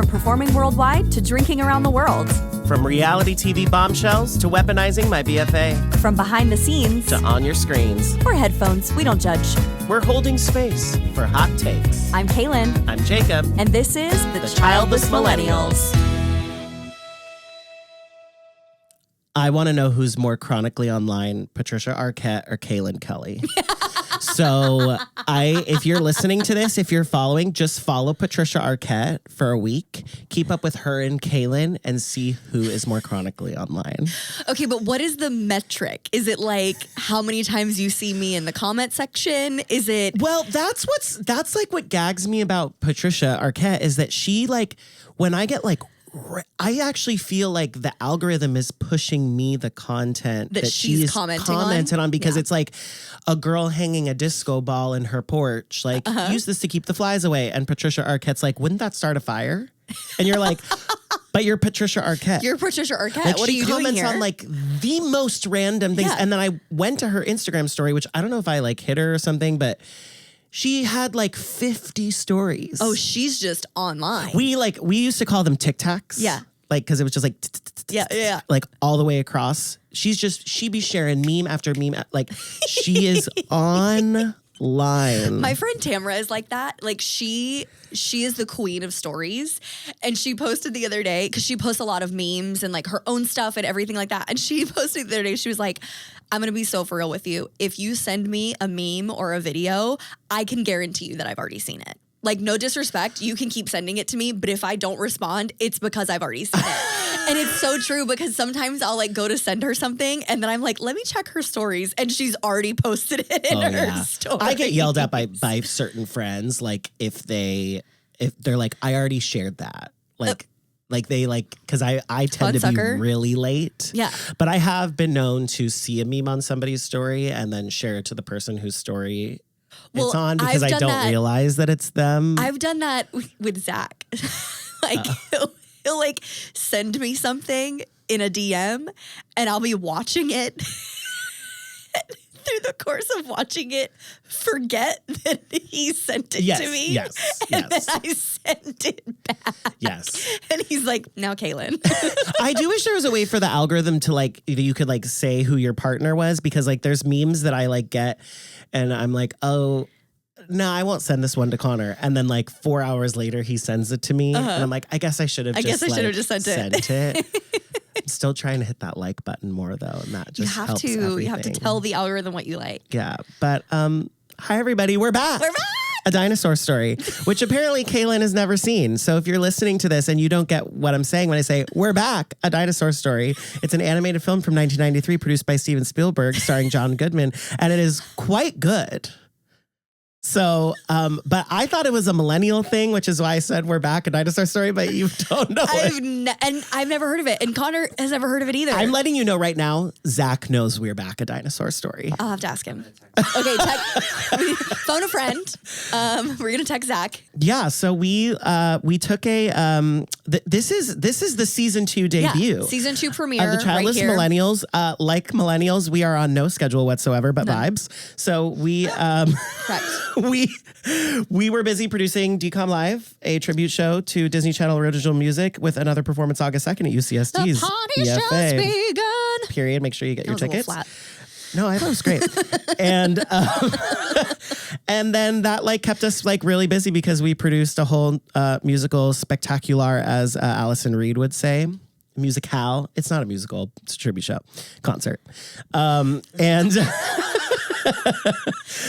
From performing worldwide to drinking around the world. From reality TV bombshells to weaponizing my BFA. From behind the scenes to on your screens. or headphones, we don't judge. We're holding space for hot takes. I'm Kalen. I'm Jacob. And this is the Childless Millennials. I want to know who's more chronically online, Patricia Arquette or Kalen Kelly. So if you're listening to this, if you're following, just follow Patricia Arquette for a week. Keep up with her and Kalen and see who is more chronically online. Okay, but what is the metric? Is it like how many times you see me in the comment section? Is it... Well, that's like what gags me about Patricia Arquette is that she like, when I get like, I actually feel like the algorithm is pushing me the content that she's commented on because it's like a girl hanging a disco ball in her porch, like use this to keep the flies away. And Patricia Arquette's like, wouldn't that start a fire? And you're like, but you're Patricia Arquette. You're Patricia Arquette. Like, what are you doing here? She comments on like the most random things. Yeah. And then I went to her Instagram story, which I don't know if I like hit her or something, but she had like 50 stories. Oh, she's just online. We used to call them TikToks. Yeah. Like, because it was just like, yeah. like all the way across. She be sharing meme after meme. Like, she is online. My friend Tamara is like that. Like she is the queen of stories. And she posted the other day, because she posts a lot of memes and like her own stuff and everything like that. And she posted the other day, she was like, I'm going to be so for real with you. If you send me a meme or a video, I can guarantee you that I've already seen it. Like, no disrespect, you can keep sending it to me, but if I don't respond, it's because I've already seen it. And it's so true because sometimes I'll like go to send her something and then I'm like, let me check her stories, and she's already posted it in her story. I get yelled at by certain friends, like if they're like, I already shared that. Like they like, because I tend to be really late. Yeah. But I have been known to see a meme on somebody's story and then share it to the person whose story it's on because I don't realize that it's them. I've done that with Zach. Like he'll like send me something in a DM and I'll be watching it. Through the course of watching it, forget that he sent it to me. And then I sent it back. Yes. And he's like, now Kalen. I do wish there was a way for the algorithm to like, you could like say who your partner was, because like there's memes that I like get and I'm like, oh, no, I won't send this one to Connor. And then like 4 hours later, he sends it to me. And I'm like, I guess I should have just sent it. I'm still trying to hit that like button more though, and that just helps everything. You have to tell the algorithm what you like. Yeah, but hi everybody, we're back. We're back. A Dinosaur Story, which apparently Kalen has never seen. So if you're listening to this and you don't get what I'm saying when I say we're back, A Dinosaur Story, it's an animated film from 1993 produced by Steven Spielberg starring John Goodman, and it is quite good. So, but I thought it was a millennial thing, which is why I said we're back, A Dinosaur Story, but you don't know and I've never heard of it. And Connor has never heard of it either. I'm letting you know right now, Zach knows we're back, A Dinosaur Story. I'll have to ask him. Okay, phone a friend. We're gonna text Zach. Yeah, so we took a this is the season 2 debut. Yeah, season 2 premiere of the Childless Millennials. Like millennials, we are on no schedule whatsoever, but vibes. So we correct. We were busy producing DCOM Live, a tribute show to Disney Channel original music with another performance August 2nd at UCSD's. The party just begun. Period. Make sure you get your tickets. Flat. No, I thought it was great. And then that like kept us like really busy because we produced a whole musical spectacular, as Allison Reed would say. Musicale. It's not a musical. It's a tribute show. Concert. And...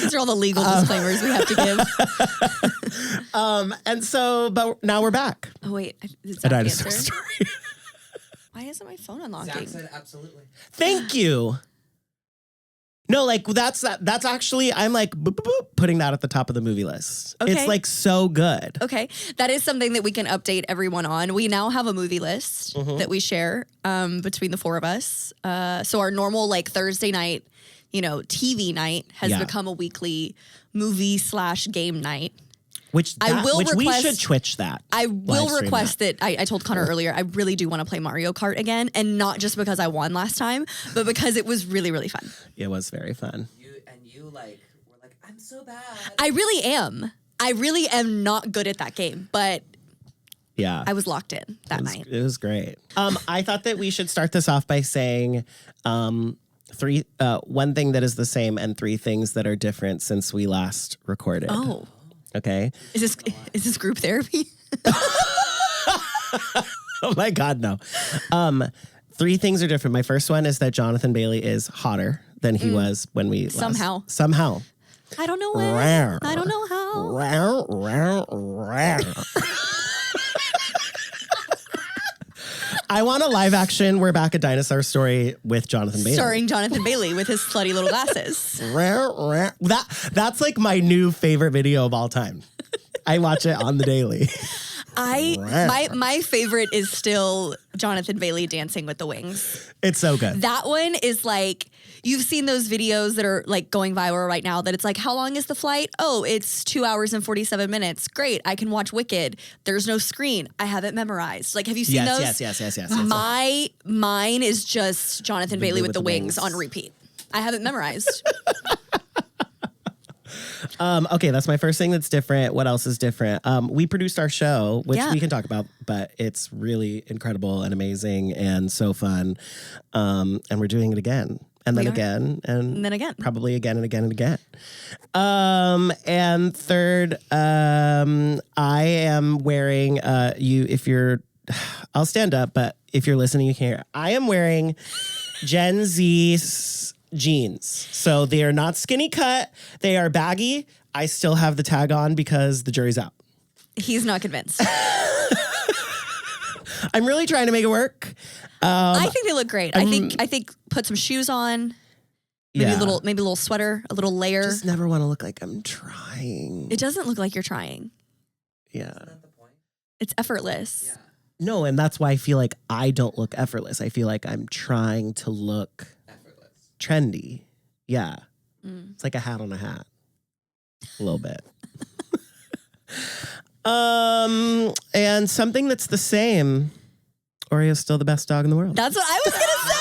These are all the legal disclaimers we have to give. And so, but now we're back. Oh, wait. A Dinosaur Story. Why isn't my phone unlocking? Zach said absolutely. Thank you. No, like that's actually, I'm like boop, boop, boop, putting that at the top of the movie list. Okay. It's like so good. Okay. That is something that we can update everyone on. We now have a movie list that we share between the four of us. So our normal like Thursday night, TV night has become a weekly movie/game night. Which we should Twitch that. I will request that. I told Connor earlier, I really do want to play Mario Kart again. And not just because I won last time, but because it was really, really fun. It was very fun. You were like, I'm so bad. I really am. I really am not good at that game, but Yeah. I was locked in that night. It was great. I thought that we should start this off by saying one thing that is the same and 3 things that are different since we last recorded. Oh. Okay. Is this group therapy? Oh my God, no. 3 things are different. My first one is that Jonathan Bailey is hotter than he was when we Somehow. Somehow. I don't know when. I don't know how. I want a live action. We're back at Dinosaur Story with Jonathan Bailey. Starring Jonathan Bailey with his slutty little glasses. That's like my new favorite video of all time. I watch it on the daily. My favorite is still Jonathan Bailey dancing with the wings. It's so good. That one is like, you've seen those videos that are like going viral right now that it's like, how long is the flight? Oh, it's 2 hours and 47 minutes. Great. I can watch Wicked. There's no screen. I have it memorized. Like, have you seen those? Yes. Mine is just Jonathan Bailey with the wings on repeat. I have it memorized. Okay, that's my first thing that's different. What else is different? We produced our show, which we can talk about, but it's really incredible and amazing and so fun. And we're doing it again. And then again. And then again. Probably again and again and again. And third, I am wearing, I'll stand up, but if you're listening, you can't hear. I am wearing Gen Z jeans. So they are not skinny cut. They are baggy. I still have the tag on because the jury's out. He's not convinced. I'm really trying to make it work. I think they look great. I think put some shoes on. Maybe a little sweater, a little layer. Just never want to look like I'm trying. It doesn't look like you're trying. Yeah. Isn't that the point? It's effortless. Yeah. No, and that's why I feel like I don't look effortless. I feel like I'm trying to look Effortless. trendy. Yeah. It's like a hat on a hat. A little bit. And something that's the same. Oreo's still the best dog in the world. That's what I was gonna say.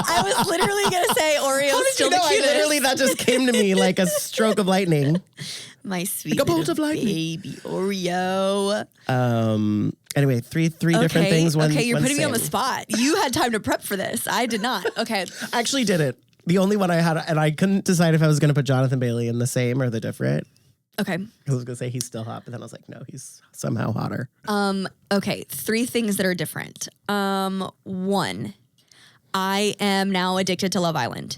I was literally gonna say Oreo's still the cutest. That just came to me like a stroke of lightning. My sweet Like a bolt of lightning. baby Oreo. Anyway, three different things. Okay, you're putting me on the spot. You had time to prep for this. I did not. Okay. I actually did it. The only one I had, and I couldn't decide if I was going to put Jonathan Bailey in the same or the different. Okay. I was going to say he's still hot, but then I was like, no, he's somehow hotter. Okay, 3 things that are different. 1, I am now addicted to Love Island.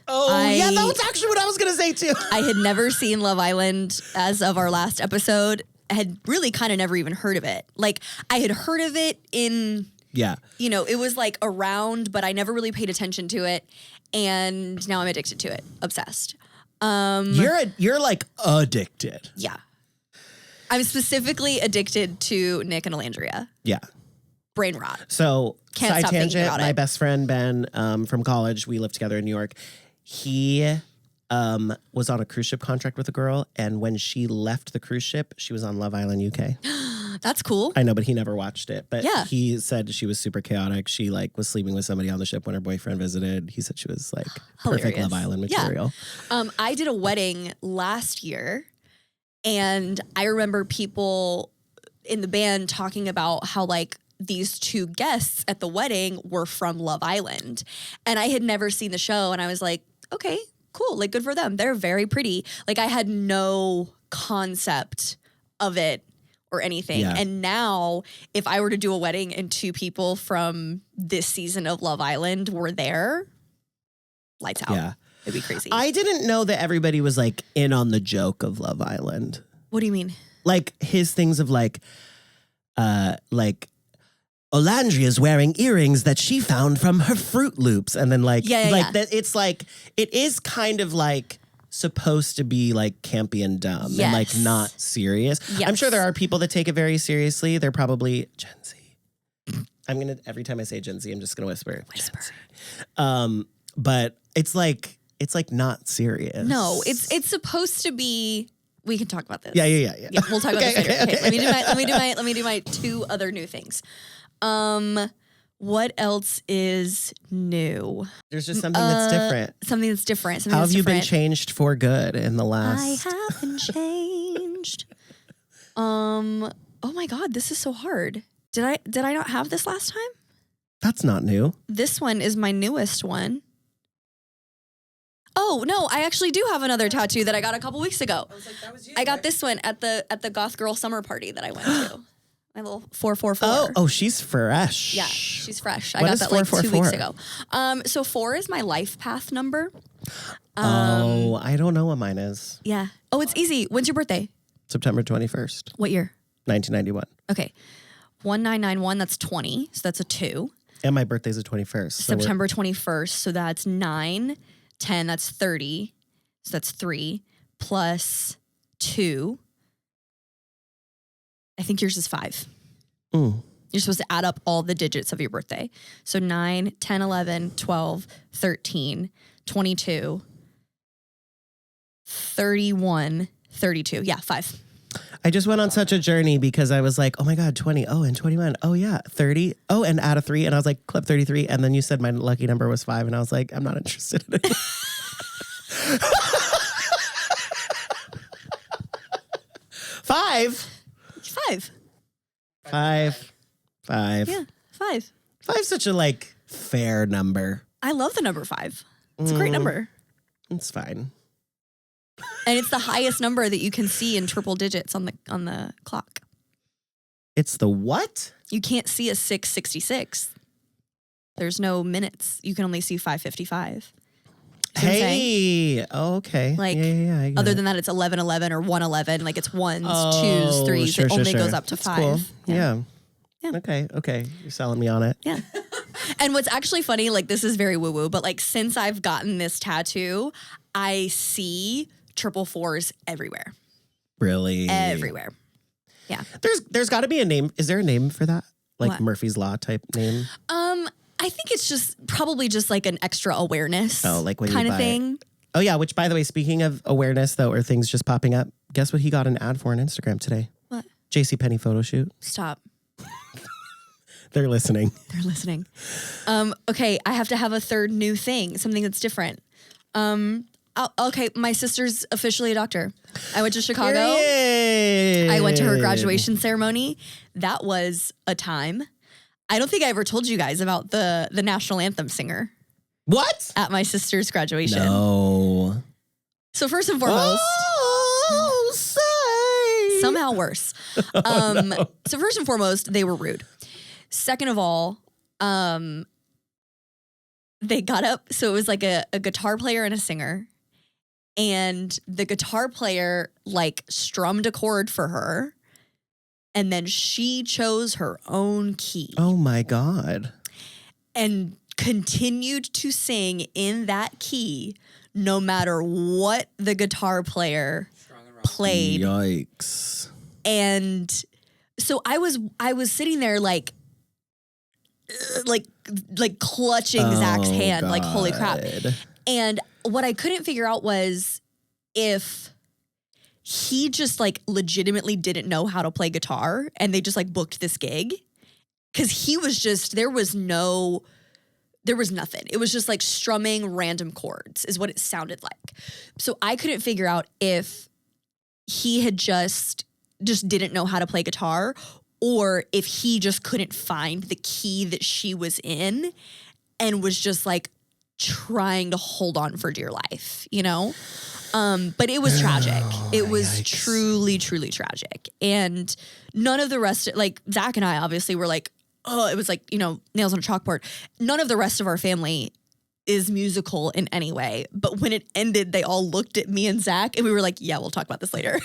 Oh, yeah, that was actually what I was going to say too. I had never seen Love Island as of our last episode. I had really kind of never even heard of it. Like, I had heard of it in, it was like around, but I never really paid attention to it. And now I'm addicted to it. Obsessed. You're like addicted. Yeah. I'm specifically addicted to Nick and Alandria. Yeah. Brain rot. So, Can't side stop thinking tangent, about my it. best friend Ben from college, we lived together in New York. He was on a cruise ship contract with a girl, and when she left the cruise ship, she was on Love Island UK. That's cool. I know, but he never watched it. But Yeah. he said she was super chaotic. She was sleeping with somebody on the ship when her boyfriend visited. He said she was like perfect Hilarious. Love Island Yeah. material. I did a wedding last year, and I remember people in the band talking about how like these 2 guests at the wedding were from Love Island. And I had never seen the show, and I was like, okay, cool. Like, good for them. They're very pretty. Like, I had no concept of it or anything. Yeah. And now, if I were to do a wedding and 2 people from this season of Love Island were there, lights out. Yeah. It'd be crazy. I didn't know that everybody was like in on the joke of Love Island. What do you mean? Like his things of like Olandria's wearing earrings that she found from her Fruit Loops. And then that it's like, it is kind of like supposed to be like campy and dumb and like not serious. Yes. I'm sure there are people that take it very seriously. They're probably Gen Z. Every time I say Gen Z, I'm just gonna whisper. Gen Z. But it's like not serious. No, it's supposed to be. We can talk about this. Yeah. We'll talk about this later. Okay. Let me do my 2 other new things. What else is new? There's just something that's different. Something that's different. How have you been changed for good in the last? I haven't changed. Oh my God, this is so hard. Did I not have this last time? That's not new. This one is my newest one. Oh no, I actually do have another tattoo that I got a couple weeks ago. I was like, that was you. I got this one at the goth girl summer party that I went to. My little 444. Oh, she's fresh. Yeah, she's fresh. I What got is that like 2 weeks 444? ago. So 4 is my life path number. I don't know what mine is. Yeah. Oh, it's easy. When's your birthday? September 21st, What year? 1991. Okay. 1991, that's 20. So that's a 2. And my birthday's the 21st. So September 21st. So that's 9. 10, that's 30. So that's 3 plus 2. I think yours is 5. You're You're supposed to add up all the digits of your birthday. So 9, 10, 11, 12, 13, 22, 31, 32. Yeah, 5. I just went on such a journey because I was like, oh my God, 20. Oh, and 21. Oh yeah, 30. Oh, and add a 3. And I was like, clip 33. And then you said my lucky number was 5. And I was like, I'm not interested in it. 5. 5. 5. Yeah, 5. 5's such a like fair number. I love the number 5. It's a great number. It's fine. And it's the highest number that you can see in triple digits on the clock. It's the what? You can't see a 666. There's no minutes. You can only see 555. See what I'm saying? Hey, oh, okay. Like, yeah, I get other it. than that, it's 1111 or 111. Like it's 1s, 2s, 3s. Sure, it only sure. goes up to That's 5. cool. Yeah. Yeah. Okay. You're selling me on it. Yeah. And what's actually funny, like this is very woo-woo, but like since I've gotten this tattoo, I see 444s everywhere. Really? Everywhere. Yeah. There's got to be a name. Is there a name for that? Like What? Murphy's Law type name? I think it's just probably just like an extra awareness Oh, like when you kind of buy- thing. Oh yeah, which by the way, speaking of awareness though, or things just popping up, guess what he got an ad for on Instagram today? What? JCPenney photo shoot. Stop. They're listening. They're listening. Okay, I have to have a third new thing, something that's different. Okay, my sister's officially a doctor. I went to Chicago. Period. I went to her graduation ceremony. That was a time. I don't think I ever told you guys about the national anthem singer What? at my sister's graduation. No. So first and foremost, Oh, say. somehow worse. So first and foremost, they were rude. Second of all, they got up. So it was like a guitar player and a singer. And the guitar player like strummed a chord for her. And then she chose her own key Oh my God. and continued to sing in that key no matter what the guitar player played. Yikes. And so I was sitting there like clutching Zach's hand, like, holy crap. God. And what I couldn't figure out was if he just like legitimately didn't know how to play guitar and they just like booked this gig. Cause he was just, there was nothing. It was just like strumming random chords is what it sounded like. So I couldn't figure out if he had just didn't know how to play guitar or if he just couldn't find the key that she was in and was just like trying to hold on for dear life, you know? But it was tragic. It was Yikes. truly, truly tragic. And none of the rest, like Zach and I obviously were like, oh, it was like, you know, nails on a chalkboard. None of the rest of our family is musical in any way. But when it ended, they all looked at me and Zach and we were like, yeah, we'll talk about this later.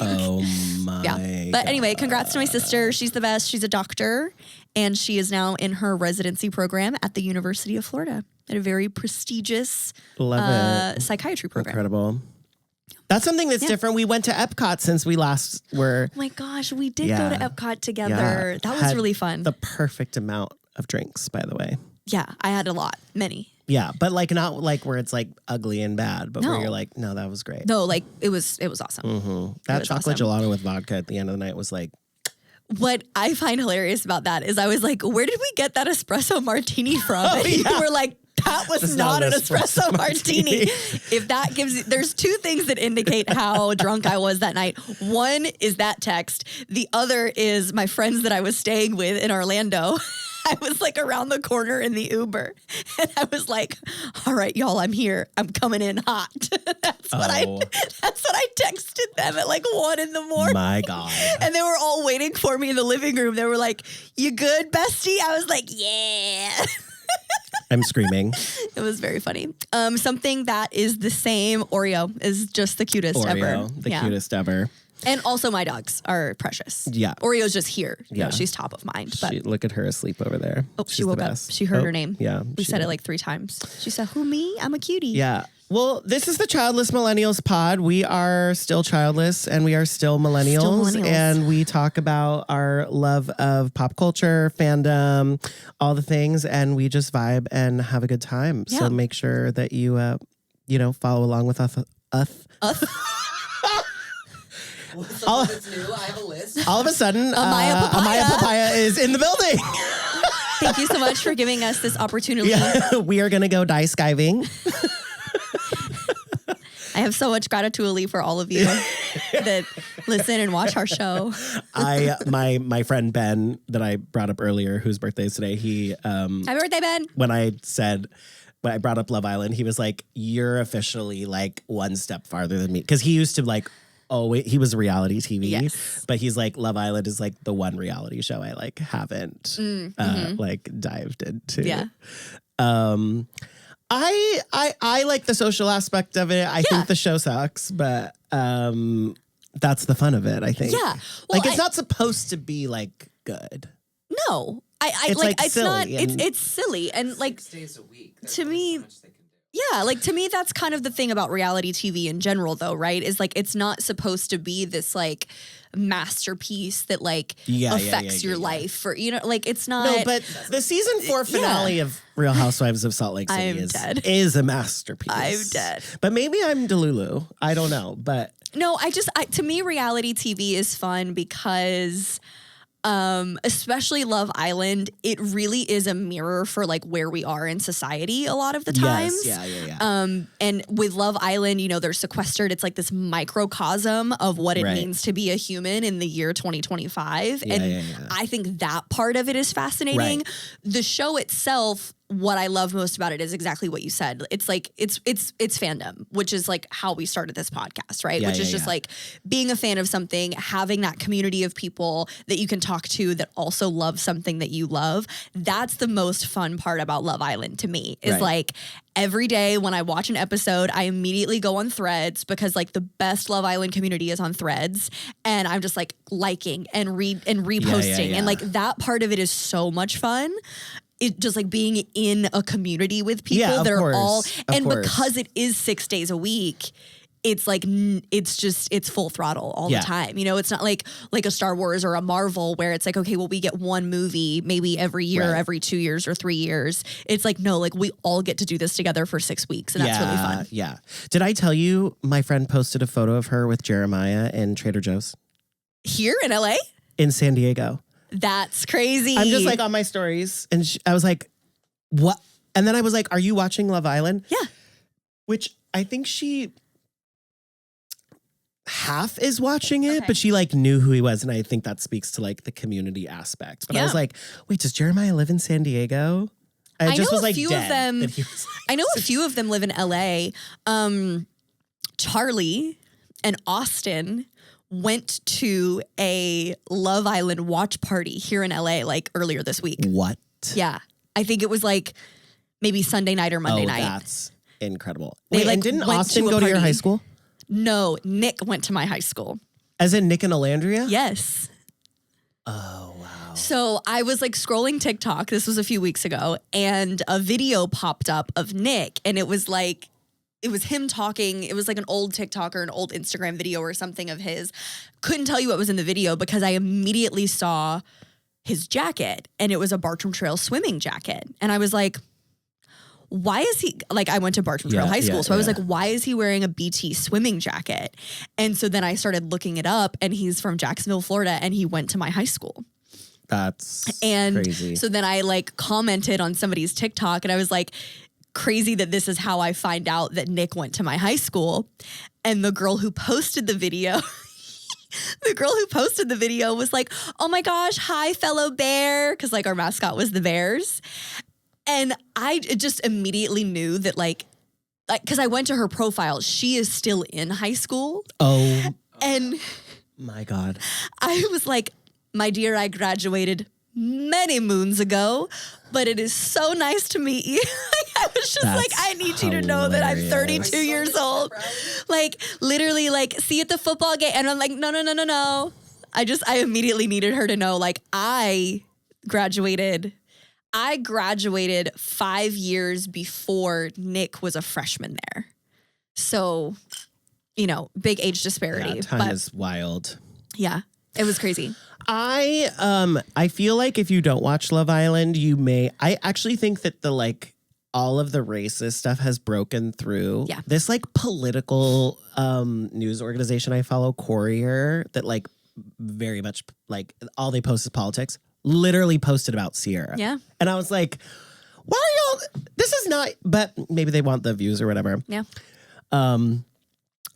Oh my Yeah. But anyway, congrats to my sister. She's the best. She's a doctor and she is now in her residency program at the University of Florida at a very prestigious Love it. psychiatry program. Incredible. That's something that's different. We went to Epcot since we last were. Oh my gosh, we did go Yeah. to Epcot together. Yeah. That was Had really fun. The perfect amount of drinks, by the way. Yeah, I had a lot, many. Yeah, but like not like where it's like ugly and bad, but where No. you're like, no, that was great. No, like it was awesome. Mm-hmm. That was chocolate awesome. gelato with vodka at the end of the night was like, What I find hilarious about that is I was like, where did we get that espresso martini from? And yeah. we're like, That was not an espresso martini. If that gives you, there's two things that indicate how drunk I was that night. One is that text. The other is my friends that I was staying with in Orlando. I was like around the corner in the Uber and I was like, all right, y'all, I'm here. I'm coming in hot. That's what I texted them at like 1 a.m. My God. And they were all waiting for me in the living room. They were like, you good, bestie? I was like, yeah. I'm screaming. It was very funny. Something that is the same. Oreo is just the cutest ever. The cutest ever. And also my dogs are precious. Yeah. Oreo's just here. Yeah. You know, she's top of mind. But Look at her asleep over there. Oh, she woke up. She heard her name. Yeah. We said it like 3 times. She said, who, me? I'm a cutie. Yeah. Well, this is the Childless Millennials pod. We are still childless and we are still millennials. And we talk about our love of pop culture, fandom, all the things. And we just vibe and have a good time. Yeah. So make sure that you, follow along with us. All, that's new. I have a list. All of a sudden, Amaya Papaya is in the building. Thank you so much for giving us this opportunity. Yeah, we are going to go dice skiving. I have so much gratitude for all of you that listen and watch our show. My friend Ben that I brought up earlier, whose birthday is today, he happy birthday, Ben. When I brought up Love Island, he was like, "You're officially like one step farther than me," because he used to like. Oh, wait, he was reality TV, yes. But he's like, Love Island is like the one reality show I like haven't like dived into. Yeah. I like the social aspect of it. I think the show sucks, but that's the fun of it, I think. Yeah. Well, like it's not supposed to be like good. No. It's not it's silly and 6 days a week. To me yeah, like to me, that's kind of the thing about reality TV in general, though, right? Is like it's not supposed to be this like masterpiece that like affects your life, or like it's not. No, but the season 4 finale of Real Housewives of Salt Lake City is a masterpiece. I'm dead. But maybe I'm Delulu. I don't know, but no, to me, reality TV is fun because. Especially Love Island, it really is a mirror for like where we are in society a lot of the times. Yes, yeah. And with Love Island, they're sequestered. It's like this microcosm of what it means to be a human in the year 2025. I think that part of it is fascinating. Right. The show itself, what I love most about it is exactly what you said. It's like it's fandom, which is like how we started this podcast, right? Which is just like being a fan of something, having that community of people that you can talk to that also love something that you love. That's the most fun part about Love Island to me. Is like every day when I watch an episode, I immediately go on Threads because like the best Love Island community is on Threads, and I'm just like liking and reposting, and like that part of it is so much fun. It just like being in a community with people that are all, and because it is 6 days a week, it's like, it's full throttle all the time. It's not like a Star Wars or a Marvel where it's like, okay, well, we get one movie maybe every year, every 2 years or 3 years. It's like, no, like we all get to do this together for 6 weeks, and that's really fun. Yeah. Did I tell you my friend posted a photo of her with Jeremiah in Trader Joe's? Here in LA? In San Diego. That's crazy. I'm just like on my stories, and I was like, what? And then I was like, are you watching Love Island? Yeah. Which I think she half is watching it, but she like knew who he was. And I think that speaks to like the community aspect. But I was like, wait, does Jeremiah live in San Diego? I just was like, I know a few of them live in LA. Charlie and Austin went to a Love Island watch party here in LA like earlier this week. What? Yeah. I think it was like maybe Sunday night or Monday night. That's incredible. Wait, and didn't Austin go to your high school? No, Nick went to my high school. As in Nick and Alandria? Yes. Oh, wow. So I was like scrolling TikTok. This was a few weeks ago, and a video popped up of Nick, and it was like, it was him talking. It was like an old TikTok or an old Instagram video or something of his. Couldn't tell you what was in the video because I immediately saw his jacket, and it was a Bartram Trail swimming jacket. And I was like, why is he, like, I went to Bartram Trail High School. So I was like, why is he wearing a BT swimming jacket? And so then I started looking it up, and he's from Jacksonville, Florida, and he went to my high school. That's crazy. So then I like commented on somebody's TikTok, and I was like, crazy that this is how I find out that Nick went to my high school. And the girl who posted the video, was like, oh my gosh, hi, fellow bear. Because like our mascot was the Bears. And I just immediately knew that like, because I went to her profile, she is still in high school. Oh. And my God. I was like, my dear, I graduated many moons ago, but it is so nice to meet you. I was just That's like, I need you to know that I'm 32 years old. Like literally like, see you at the football game. And I'm like, no. I immediately needed her to know, like I graduated 5 years before Nick was a freshman there. So, you know, big age disparity. Yeah, time is wild. Yeah, it was crazy. I feel like if you don't watch Love Island, I actually think that all of the racist stuff has broken through. Yeah. This like political news organization I follow, Courier, that like very much like all they post is politics, literally posted about Sierra. Yeah. And I was like, why are y'all, this is not, but maybe they want the views or whatever. Yeah.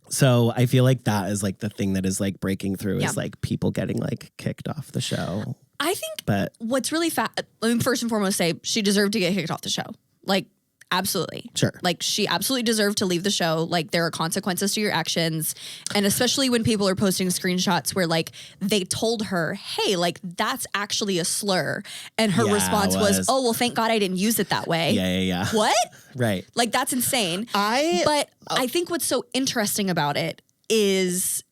So I feel like that is like the thing that is like breaking through is like people getting like kicked off the show. I think what's really let me first and foremost say she deserved to get kicked off the show. Like, absolutely. Sure. Like, she absolutely deserved to leave the show. Like, there are consequences to your actions. And especially when people are posting screenshots where, like, they told her, hey, like, that's actually a slur. And her response was, oh, well, thank God I didn't use it that way. Yeah. What? Right. Like, that's insane. But I think what's so interesting about it is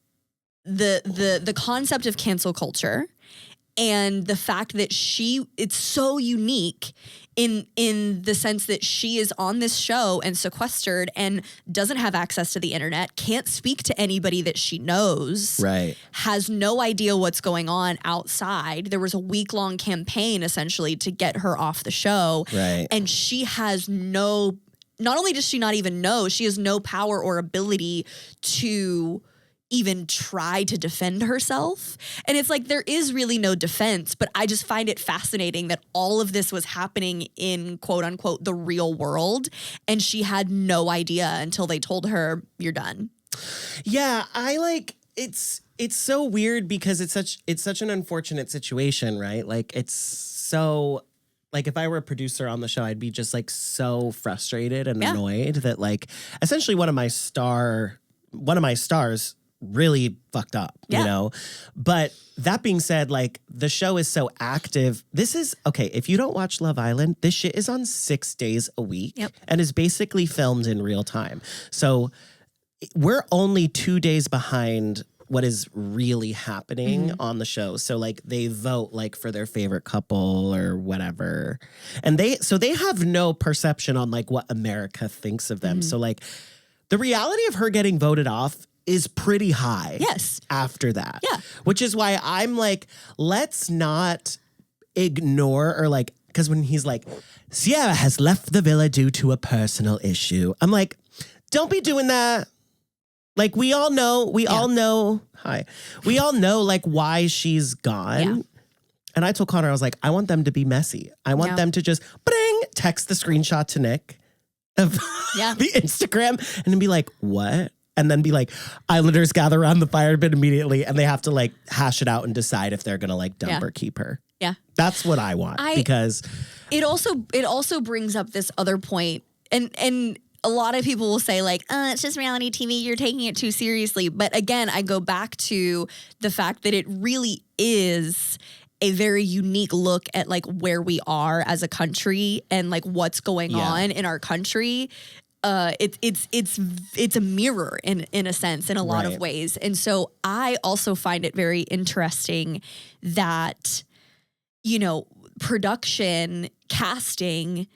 the concept of cancel culture and the fact that it's so unique in the sense that she is on this show and sequestered and doesn't have access to the internet, can't speak to anybody that she knows, right, has no idea what's going on outside. There was a week-long campaign essentially to get her off the show. Right. And she has not only does she not even know, she has no power or ability to even try to defend herself. And it's like, there is really no defense, but I just find it fascinating that all of this was happening in quote unquote the real world. And she had no idea until they told her, you're done. Yeah. It's so weird because it's such an unfortunate situation, right? Like it's so, like if I were a producer on the show, I'd be just like so frustrated and annoyed that like essentially one of my stars really fucked up, you know? But that being said, like the show is so active. This is, okay, if you don't watch Love Island, this shit is on 6 days a week and is basically filmed in real time. So we're only 2 days behind what is really happening on the show. So like they vote like for their favorite couple or whatever. And they have no perception on like what America thinks of them. So like the reality of her getting voted off is pretty high. Yes. After that. Yeah. Which is why I'm like, let's not ignore or like, because when he's like, Sierra has left the villa due to a personal issue. I'm like, don't be doing that. Like we all know like why she's gone. Yeah. And I told Connor, I was like, I want them to be messy. I want them to just text the screenshot to Nick of the Instagram and then be like, what? And then be like, Islanders gather around the fire pit immediately and they have to like hash it out and decide if they're gonna like dump or keep her. Yeah. That's what I want because it also brings up this other point and a lot of people will say like, it's just reality TV, you're taking it too seriously. But again, I go back to the fact that it really is a very unique look at like where we are as a country and like what's going on in our country. It's a mirror in a sense, in a lot of ways. And so I also find it very interesting that, you know, production, casting,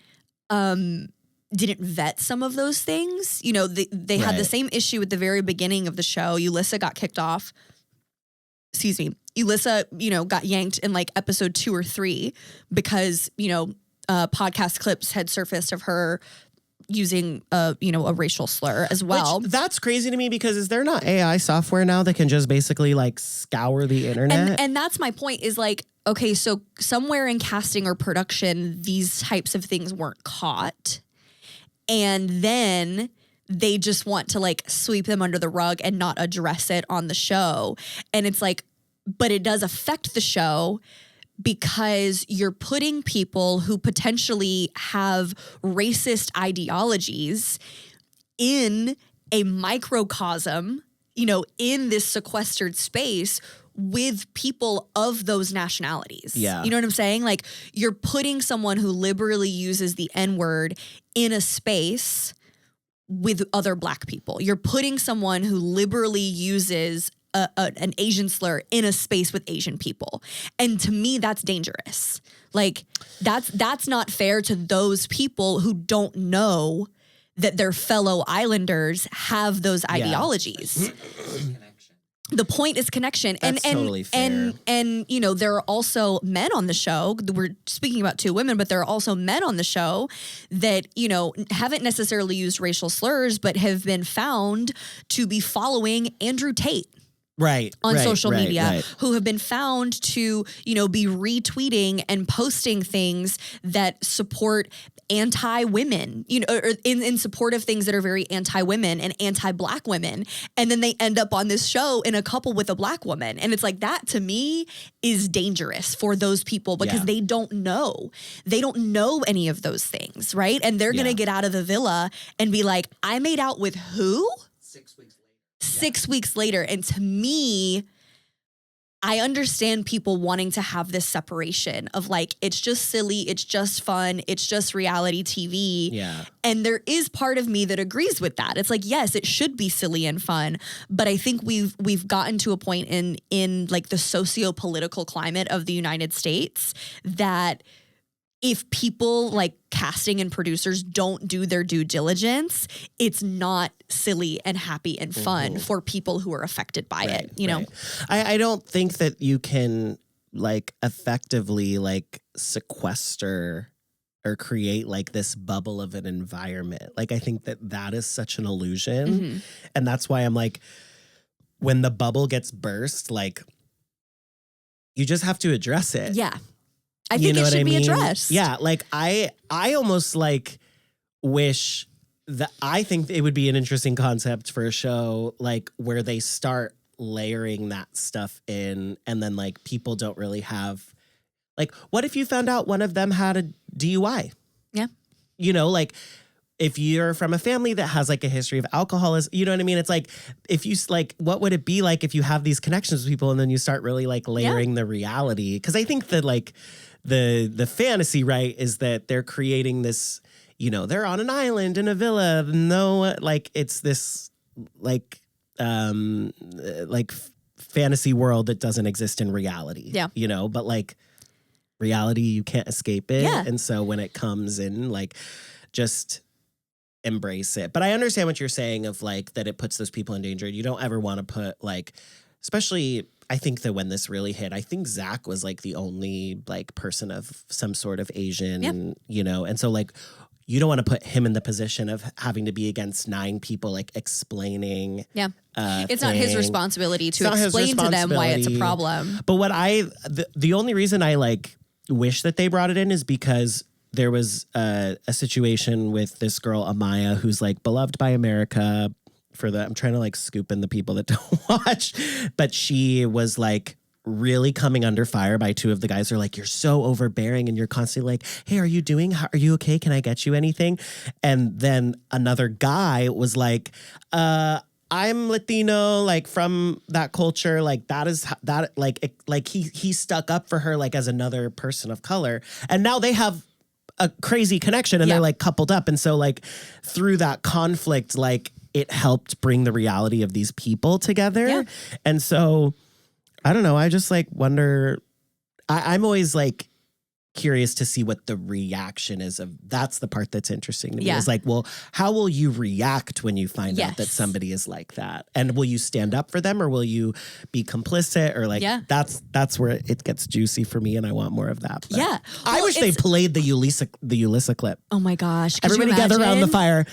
didn't vet some of those things. You know, they had the same issue at the very beginning of the show. Ulyssa got kicked off. Excuse me. Ulyssa, you know, got yanked in like episode 2 or 3 because, you know, podcast clips had surfaced of her using a racial slur as well. Which, that's crazy to me because is there not AI software now that can just basically like scour the internet? And that's my point is like, okay, so somewhere in casting or production, these types of things weren't caught. and then they just want to like sweep them under the rug and not address it on the show. And it's like, but it does affect the show because you're putting people who potentially have racist ideologies in a microcosm, you know, in this sequestered space with people of those nationalities. Yeah. You know what I'm saying? Like, you're putting someone who liberally uses the N-word in a space with other Black people. You're putting someone who liberally uses an Asian slur in a space with Asian people. And to me, that's dangerous. Like, that's not fair to those people who don't know that their fellow islanders have those ideologies. The point is connection. That's totally fair. And you know, there are also men on the show. We're speaking about two women, but there are also men on the show that, you know, haven't necessarily used racial slurs, but have been found to be following Andrew Tate. On social media, who have been found to, you know, be retweeting and posting things that support anti-women, you know, or in support of things that are very anti-women and anti-Black women. And then they end up on this show in a couple with a Black woman. And it's like, that to me is dangerous for those people because they don't know. They don't know any of those things, right? And they're going to get out of the villa and be like, I made out with who? 6 weeks later. And to me, I understand people wanting to have this separation of like, it's just silly, it's just fun, it's just reality TV. Yeah. And there is part of me that agrees with that. It's like, yes, it should be silly and fun, but I think we've gotten to a point in like the socio-political climate of the United States that if people like casting and producers don't do their due diligence, it's not silly and happy and fun for people who are affected by it, you know? I don't think that you can like effectively like sequester or create like this bubble of an environment. Like, I think that is such an illusion. And that's why I'm like, when the bubble gets burst, like, you just have to address it. Yeah. I think it should be addressed. Yeah, like I almost like wish that I think it would be an interesting concept for a show like where they start layering that stuff in and then like people don't really have like, what if you found out one of them had a DUI? Yeah. You know, like if you're from a family that has like a history of alcoholism, you know what I mean? It's like, if you like, what would it be like if you have these connections with people and then you start really like layering the reality? Because I think that like the fantasy, right, is that they're creating this, you know, they're on an island in a villa. No, like it's this like fantasy world that doesn't exist in reality. Yeah. You know, but like reality, you can't escape it. Yeah. And so when it comes in, like, just embrace it. But I understand what you're saying of like that it puts those people in danger. You don't ever want to put like, especially I think that when this really hit, I think Zach was like the only like person of some sort of Asian, you know, and so like you don't want to put him in the position of having to be against 9 people like explaining. Yeah. It's not his responsibility to explain to them why it's a problem. But what the only reason I like wish that they brought it in is because there was a situation with this girl, Amaya, who's like beloved by America I'm trying to like scoop in the people that don't watch, but she was like really coming under fire by 2 of the guys who are like, you're so overbearing and you're constantly like, hey, are you okay? Can I get you anything? And then another guy was like, I'm Latino, like from that culture, like he stuck up for her like as another person of color. And now they have a crazy connection and they're like coupled up. And so like through that conflict, like it helped bring the reality of these people together. Yeah. And so I don't know. I just like wonder, I'm always like curious to see what the reaction is of, that's the part that's interesting to me. It's like, well, how will you react when you find out that somebody is like that? And will you stand up for them or will you be complicit or like, that's where it gets juicy for me and I want more of that. But I wish they played the Ulissa clip. Oh my gosh. Everybody gather around the fire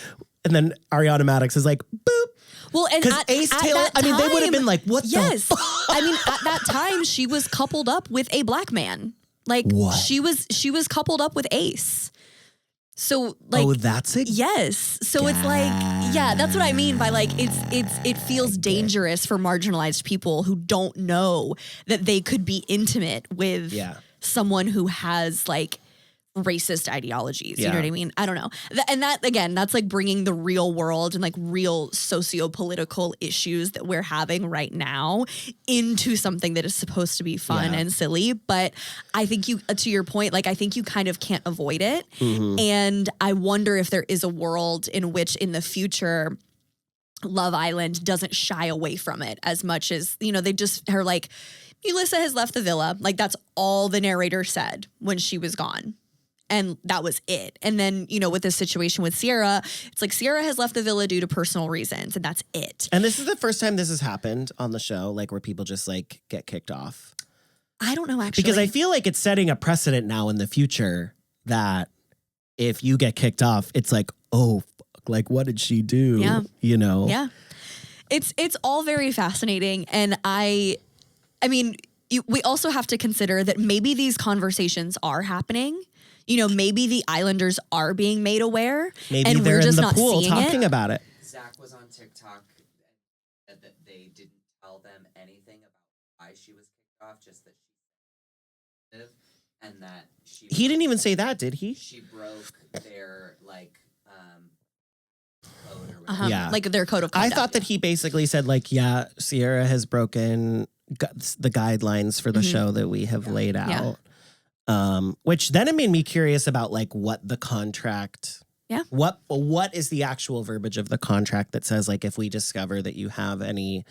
and then Ariana Madix is like, boop. Well, and because Ace Taylor, I mean, they would have been like, what the fuck? I mean, at that time, she was coupled up with a Black man. Like, what? She was coupled up with Ace. So like, oh, that's it. yes. So it's like, yeah, that's what I mean by like, it feels dangerous for marginalized people who don't know that they could be intimate with someone who has like racist ideologies. You know what I mean? I don't know. And that, again, that's like bringing the real world and like real socio-political issues that we're having right now into something that is supposed to be fun and silly. But I think you, to your point, like I think you kind of can't avoid it. And I wonder if there is a world in which in the future Love Island doesn't shy away from it as much as, you know, they just are like, Melissa has left the villa. Like that's all the narrator said when she was gone. And that was it. And then, you know, with this situation with Sierra, it's like Sierra has left the villa due to personal reasons, and that's it. And this is the first time this has happened on the show, like where people just like get kicked off. I don't know, actually. Because I feel like it's setting a precedent now in the future that if you get kicked off, it's like, oh, like what did she do? Yeah. You know? Yeah. It's all very fascinating. And I mean, we also have to consider that maybe these conversations are happening. You know, maybe the Islanders are being made aware, Maybe and they're we're just in the not pool seeing talking it. about it. Zach was on TikTok and that they didn't tell them anything about why she was kicked off, just that she and that He didn't even say that, did he? She broke their like code or whatever. Yeah. Like their code of I conduct. thought that he basically said like, yeah, Sierra has broken the guidelines for the show that we have laid out. Which then it made me curious about like what the contract. Yeah. What is the actual verbiage of the contract that says like if we discover that you have any,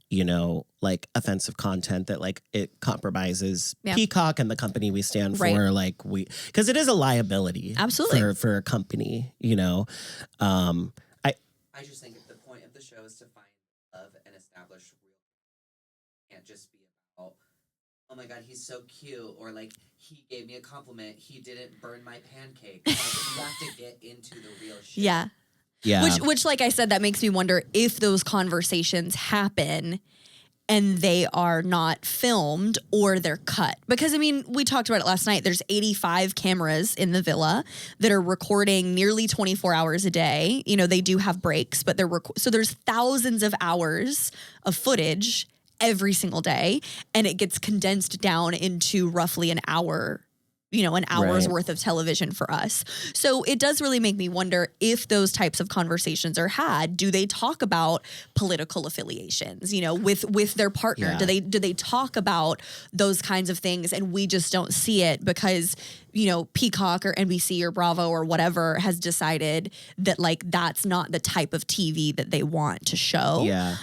you know, like offensive content that like it compromises Peacock and the company we stand for, like because it is a liability. Absolutely. For a company, you know. I just think the point of the show is to find love and establish real. Can't just be about, oh my God, he's so cute, or like he gave me a compliment. He didn't burn my pancake. Like, you have to get into the real shit. Yeah. Yeah. Which, like I said, that makes me wonder if those conversations happen and they are not filmed or they're cut. Because, I mean, we talked about it last night. There's 85 cameras in the villa that are recording nearly 24 hours a day. You know, they do have breaks, but so there's thousands of hours of footage every single day, and it gets condensed down into roughly an hour, you know, an hour's worth of television for us. So it does really make me wonder if those types of conversations are had. Do they talk about political affiliations, you know, with their partner? Yeah. Do they talk about those kinds of things and we just don't see it because, you know, Peacock or NBC or Bravo or whatever has decided that like that's not the type of TV that they want to show. Yeah.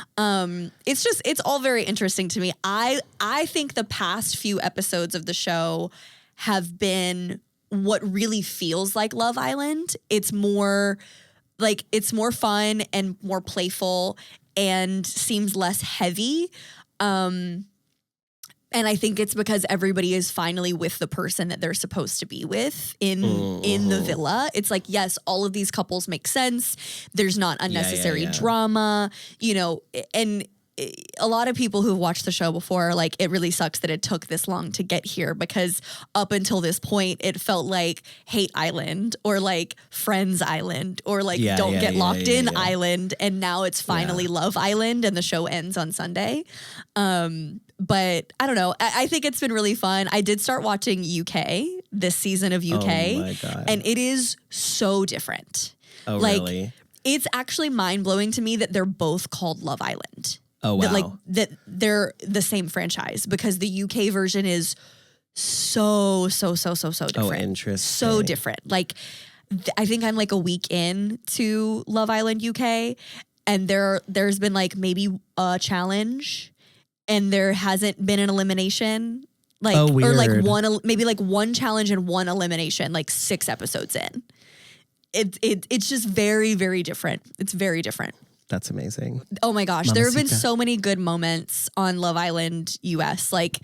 It's all very interesting to me. I think the past few episodes of the show have been what really feels like Love Island. It's more fun and more playful and seems less heavy. And I think it's because everybody is finally with the person that they're supposed to be with in the villa. It's like, yes, all of these couples make sense. There's not unnecessary drama, you know, and a lot of people who've watched the show before are like, it really sucks that it took this long to get here, because up until this point, it felt like Hate Island or like Friends Island or like Don't Get Locked In Island. And now it's finally Love Island and the show ends on Sunday. But I don't know. I think it's been really fun. I did start watching UK, this season of UK. Oh my God. And it is so different. Oh, like, really? It's actually mind-blowing to me that they're both called Love Island. Oh, wow. That they're the same franchise, because the UK version is so different. Oh, interesting. So different. Like, I think I'm like a week in to Love Island UK, and there's been like maybe a challenge, and there hasn't been an elimination. Like, oh, weird. Or like maybe one challenge and one elimination, like 6 episodes in. It's just very, very different. It's very different. That's amazing. Oh my gosh. There have been Mamacita. so many good moments on Love Island US. Like,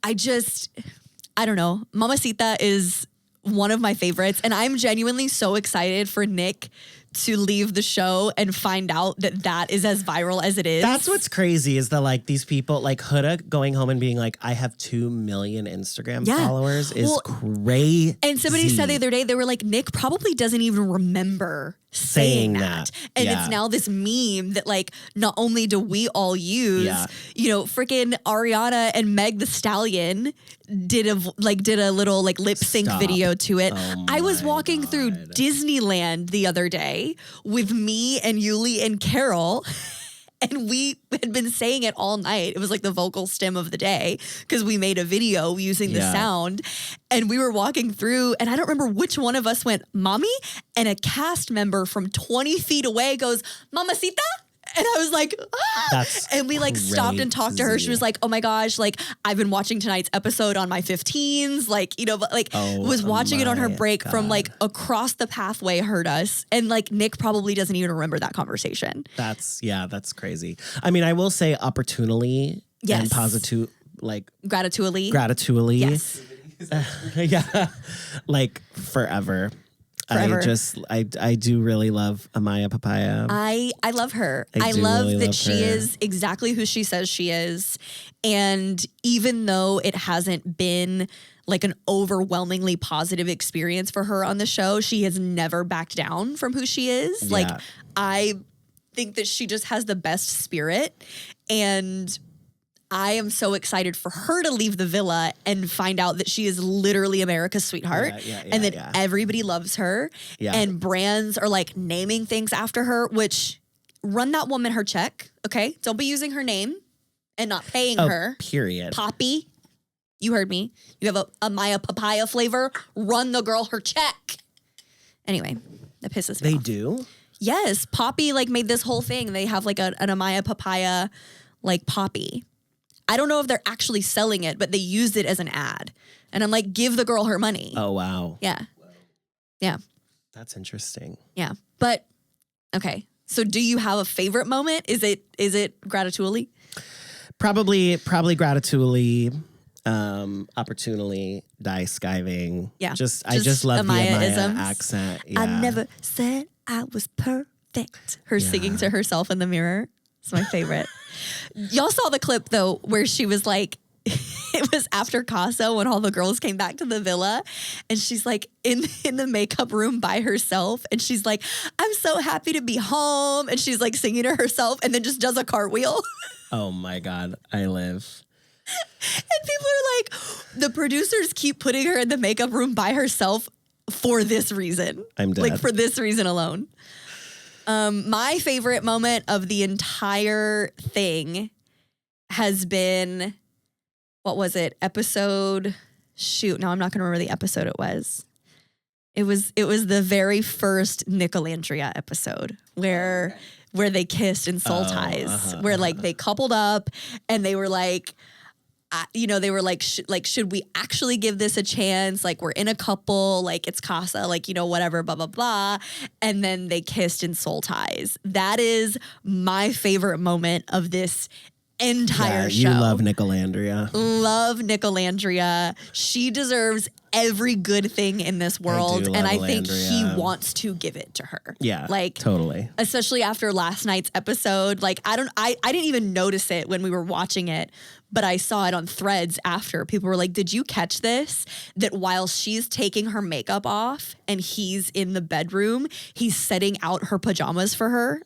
I don't know. Mamacita is one of my favorites. And I'm genuinely so excited for Nick to leave the show and find out that is as viral as it is. That's what's crazy is that like these people like Huda going home and being like, I have 2 million Instagram followers is crazy. And somebody said the other day, they were like, Nick probably doesn't even remember saying that. And it's now this meme that like, not only do we all use, you know, freaking Ariana and Meg the Stallion did a little like lip sync video to it. Oh I was walking through Disneyland the other day with me and Yuli and Carol. And we had been saying it all night. It was like the vocal stem of the day because we made a video using the sound. And we were walking through, and I don't remember which one of us went, Mommy? And a cast member from 20 feet away goes, Mamacita? And I was like, ah! And we like stopped and talked to her. She was like, oh my gosh, like I've been watching tonight's episode on my 15s. Like, you know, but like was watching it on her break from like across the pathway, heard us. And like Nick probably doesn't even remember that conversation. That's crazy. I mean, I will say opportunely and positive, like gratitually. Yes. Like forever. I do really love Amaya Papaya. I love her. I love that she is exactly who she says she is. And even though it hasn't been like an overwhelmingly positive experience for her on the show, she has never backed down from who she is. Like, I think that she just has the best spirit. And I am so excited for her to leave the villa and find out that she is literally America's sweetheart and that everybody loves her and brands are like naming things after her, which run that woman her check. Okay. Don't be using her name and not paying her. Period. Poppy. You heard me. You have a Maya Papaya flavor. Run the girl her check. Anyway, that pisses me off. They do? Yes. Poppy like made this whole thing. They have like an Amaya Papaya like Poppy. I don't know if they're actually selling it, but they used it as an ad. And I'm like, give the girl her money. Oh, wow. Yeah. Yeah. That's interesting. Yeah. But, okay. So do you have a favorite moment? Is it Gratitually? Probably Gratitually, Opportunely, Die Skiving. Yeah. I just love the Amaya-isms. Amaya accent. Yeah. I never said I was perfect. Her singing to herself in the mirror. It's my favorite. Y'all saw the clip though, where she was like, it was after Casa when all the girls came back to the villa and she's like in the makeup room by herself. And she's like, I'm so happy to be home. And she's like singing to herself and then just does a cartwheel. Oh my God, I live. And people are like, the producers keep putting her in the makeup room by herself for this reason. I'm dead. Like for this reason alone. My favorite moment of the entire thing has been, what was it? Episode, now I'm not going to remember the episode it was. It was the very first Nicolandria episode where they kissed in Soul Ties, where like they coupled up and they were like, they were like, should we actually give this a chance? Like, we're in a couple, like, it's Casa, like, whatever, blah, blah, blah. And then they kissed in Soul Ties. That is my favorite moment of this entire show. You love Nicolandria. Love Nicolandria. She deserves every good thing in this world. And I think he wants to give it to her. Yeah. Like, totally. Especially after last night's episode. Like, I didn't even notice it when we were watching it, but I saw it on threads after. People were like, did you catch this? That while she's taking her makeup off and he's in the bedroom, he's setting out her pajamas for her.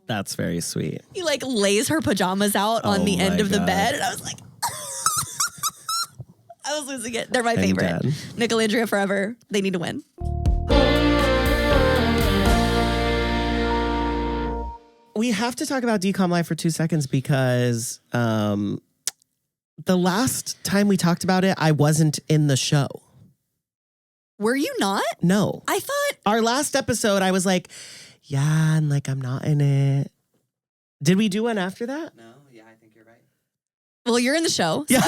That's very sweet. He like lays her pajamas out on the end of the bed. And I was like, I was losing it. They're my favorite. Nicolandria forever. They need to win. We have to talk about DCOM Live for 2 seconds because the last time we talked about it, I wasn't in the show. Were you not? No. I thought our last episode, I was like, yeah, and like I'm not in it. Did we do one after that? No, yeah, I think you're right. Well, you're in the show. Yeah.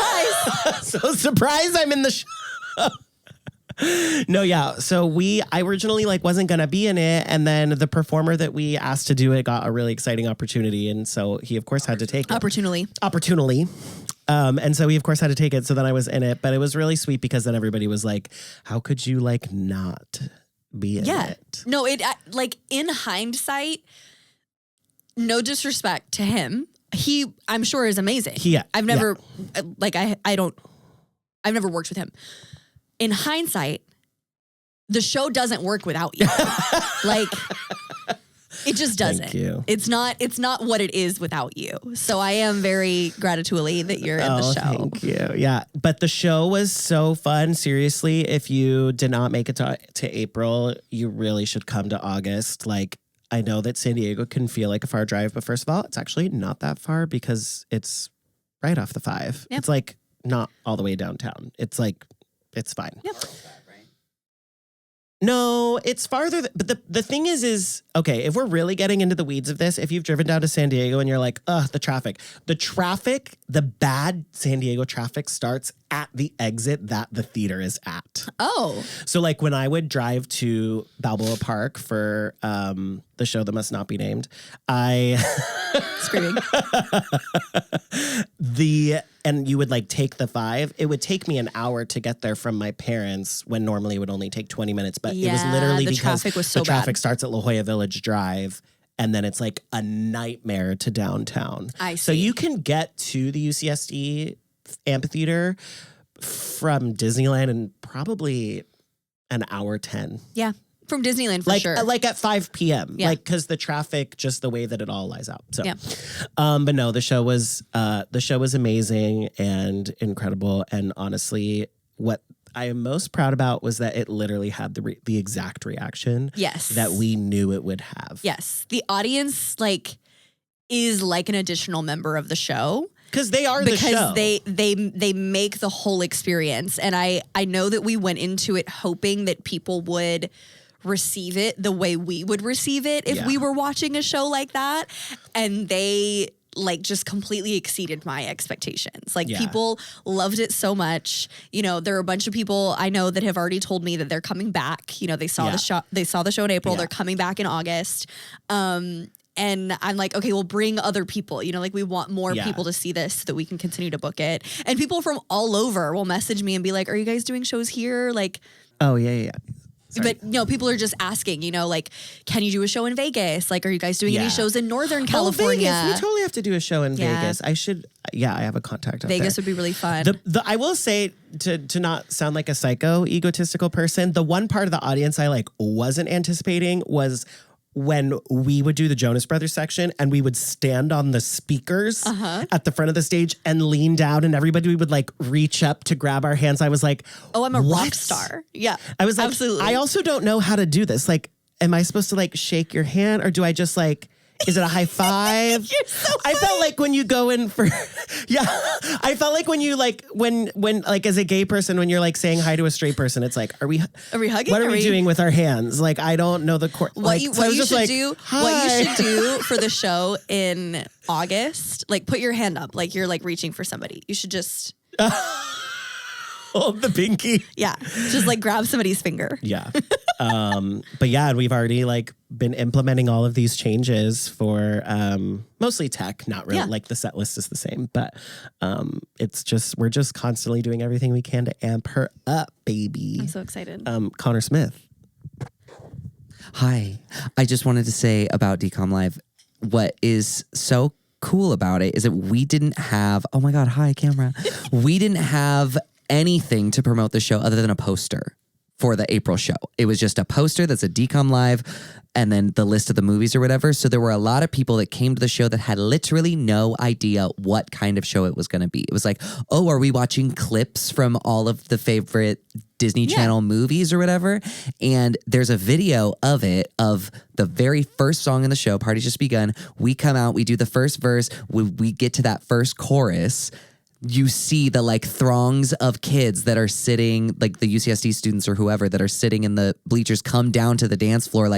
So surprised I'm in the show. No, yeah. So I originally like wasn't gonna be in it, and then the performer that we asked to do it got a really exciting opportunity, and so he of course had to take it. Opportunely. And so he of course had to take it. So then I was in it, but it was really sweet because then everybody was like, "How could you like not be in it. No, like in hindsight, no disrespect to him. He, I'm sure, is amazing. I've never, I've never worked with him. In hindsight, the show doesn't work without you. Like, it just doesn't. Thank you. It's not what it is without you. So I am very gratitude that you're in the show. Thank you. Yeah. But the show was so fun. Seriously, if you did not make it to April, you really should come to August. Like, I know that San Diego can feel like a far drive, but first of all, it's actually not that far because it's right off the 5. Yep. It's like not all the way downtown. It's like, it's fine. Yep. No, it's farther. But the thing is, okay, if we're really getting into the weeds of this, if you've driven down to San Diego and you're like, ugh, the traffic, the bad San Diego traffic starts at the exit that the theater is at. Oh. So like when I would drive to Balboa Park for the show that must not be named, Screaming. And you would like take the 5. It would take me an hour to get there from my parents when normally it would only take 20 minutes. But it was literally because traffic was so the traffic bad. starts at La Jolla Village Drive. And then it's like a nightmare to downtown. I see. So you can get to the UCSD amphitheater from Disneyland in probably an hour 10. Yeah. From Disneyland for sure. Like at 5 p.m. Yeah. Like, because the traffic, just the way that it all lies out. So, yeah. But no, the show was amazing and incredible. And honestly, what I am most proud about was that it literally had the exact reaction that we knew it would have. Yes. The audience is like an additional member of the show. Because they are the show. Because they make the whole experience. And I know that we went into it hoping that people would receive it the way we would receive it if we were watching a show like that. And they just completely exceeded my expectations. People loved it so much. You know, there are a bunch of people I know that have already told me that they're coming back. You know, they saw the show in April. Yeah. They're coming back in August. And I'm like, okay, we'll bring other people. You know, we want more people to see this so that we can continue to book it. And people from all over will message me and be like, are you guys doing shows here? Oh, yeah. Sorry. But, people are just asking, can you do a show in Vegas? Are you guys doing any shows in Northern California? Vegas. We totally have to do a show in Vegas. I should, I have a contact out Vegas there. would be really fun. I will say, to not sound like a psycho, egotistical person, the one part of the audience I wasn't anticipating was when we would do the Jonas Brothers section and we would stand on the speakers at the front of the stage and lean down and everybody would reach up to grab our hands. I was like, oh, I'm a rock star. Yeah. I was like, absolutely. I also don't know how to do this. Am I supposed to shake your hand or do I just is it a high five? You're so I felt like when you go in for, I felt like when you when as a gay person, when you're saying hi to a straight person, it's are we hugging? What are we doing with our hands? I don't know the court. What you should do for the show in August, put your hand up, you're reaching for somebody. You should just hold the pinky. Yeah. Just grab somebody's finger. Yeah. But yeah, we've already been implementing all of these changes for mostly tech, not really the set list is the same, but we're just constantly doing everything we can to amp her up, baby. I'm so excited. Connor Smith. Hi. I just wanted to say about DCOM Live, what is so cool about it is that we didn't have, oh my God, hi camera. We didn't have anything to promote the show other than a poster for the April show. It was just a poster that's a DCOM Live and then the list of the movies or whatever. So there were a lot of people that came to the show that had literally no idea what kind of show it was going to be. It was oh, are we watching clips from all of the favorite Disney Channel movies or whatever? And there's a video of it, of the very first song in the show, Party's Just Begun. We come out, we do the first verse, we get to that first chorus. You see the throngs of kids that are sitting, the UCSD students or whoever that are sitting in the bleachers come down to the dance floor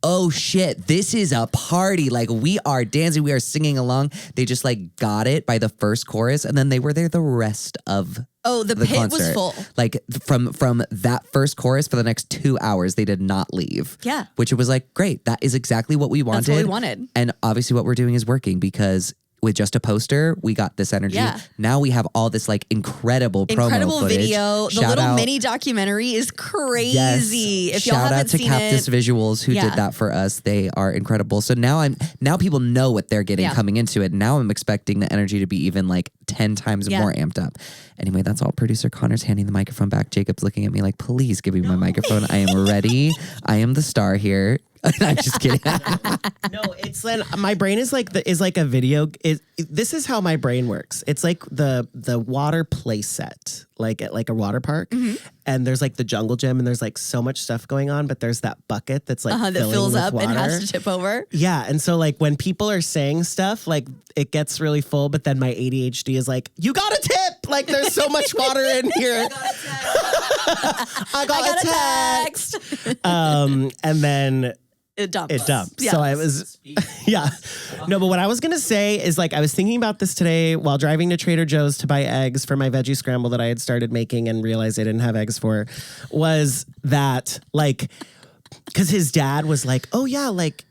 oh shit, this is a party. We are dancing, we are singing along. They just got it by the first chorus and then they were there the rest of the pit concert. was full. From that first chorus for the next 2 hours, they did not leave. Yeah. Which it was great. That is exactly what we wanted. That's what we wanted. And obviously what we're doing is working because with just a poster, we got this energy. Yeah. Now we have all this like incredible promo footage. Video. The Shout little out, mini documentary is crazy. yes, If y'all shout out haven't to seen Cactus it, Visuals who did that for us. They are incredible. So now people know what they're getting coming into it. Now I'm expecting the energy to be even like 10 times more amped up. Anyway, that's all. Producer Connor's handing the microphone back. Jacob's looking at me like, please give me my microphone. I am ready. I am the star here. I'm just kidding. No, it's then my brain is like a video. This is how my brain works. It's like the water play set, like at like a water park, and there's like the jungle gym, and there's like so much stuff going on, but there's that bucket that's like that fills with up water. and has to tip over. Yeah, and so like when people are saying stuff, like it gets really full, but then my ADHD is like, you gotta tip. Like there's so much water in here. I got a text. And then it dumps. Yeah. So I was, yeah. No, but what I was going to say is like, I was thinking about this today while driving to Trader Joe's to buy eggs for my veggie scramble that I had started making and realized I didn't have eggs for, was that like, because his dad was like, oh yeah, like